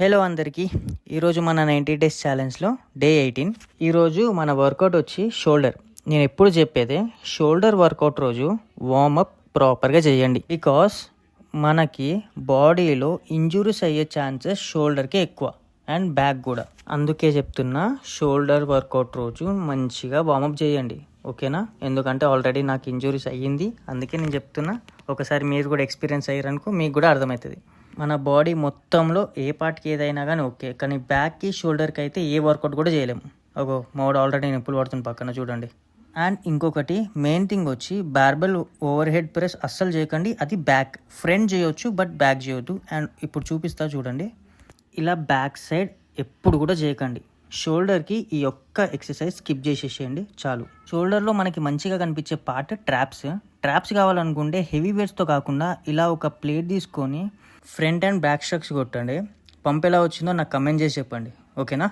Hello అందరికీ. ఈరోజు మన 90 డేస్ ఛాలెంజ్లో డే 18. ఈరోజు మన వర్కౌట్ వచ్చి షోల్డర్. నేను ఎప్పుడు చెప్పేదే షోల్డర్ వర్కౌట్ రోజు వార్మప్ ప్రాపర్గా చేయండి. బికాస్ మనకి బాడీలో ఇంజురీస్ అయ్యే ఛాన్సెస్ షోల్డర్కి ఎక్కువ అండ్ బ్యాక్ కూడా. అందుకే చెప్తున్నా షోల్డర్ వర్కౌట్ రోజు మంచిగా వార్మప్ చేయండి, ఓకేనా? ఎందుకంటే ఆల్రెడీ నాకు ఇంజురీస్ అయ్యింది, అందుకే నేను చెప్తున్నా. ఒకసారి మీరు కూడా ఎక్స్పీరియన్స్ అయ్యారనుకో మీకు కూడా అర్థమవుతుంది. మన బాడీ మొత్తంలో ఏ పార్ట్కి ఏదైనా కానీ ఓకే, కానీ బ్యాక్కి షోల్డర్కి అయితే ఏ వర్కౌట్ కూడా చేయలేము. ఒక మోడ్ ఆల్రెడీ నొప్పులు పడుతుంది పక్కన చూడండి. అండ్ ఇంకొకటి మెయిన్ థింగ్ వచ్చి బార్బెల్ ఓవర్ హెడ్ ప్రెస్ అస్సలు చేయకండి. అది బ్యాక్ ఫ్రంట్ చేయొచ్చు బట్ బ్యాక్ చేయొద్దు. అండ్ ఇప్పుడు చూపిస్తా చూడండి, ఇలా బ్యాక్ సైడ్ ఎప్పుడు కూడా చేయకండి. షోల్డర్కి ఈ ఒక్క ఎక్సర్సైజ్ స్కిప్ చేసేసేయండి చాలు. షోల్డర్లో మనకి మంచిగా కనిపించే పార్ట్ ట్రాప్స్ కావాలనుకుంటే హెవీ వెయిట్స్తో కాకుండా ఇలా ఒక ప్లేట్ తీసుకొని ఫ్రంట్ అండ్ బ్యాక్ స్ట్రక్స్ కొట్టండి. పంప్ ఎలా వచ్చిందో నాకు కమెంట్ చేసి చెప్పండి, ఓకేనా?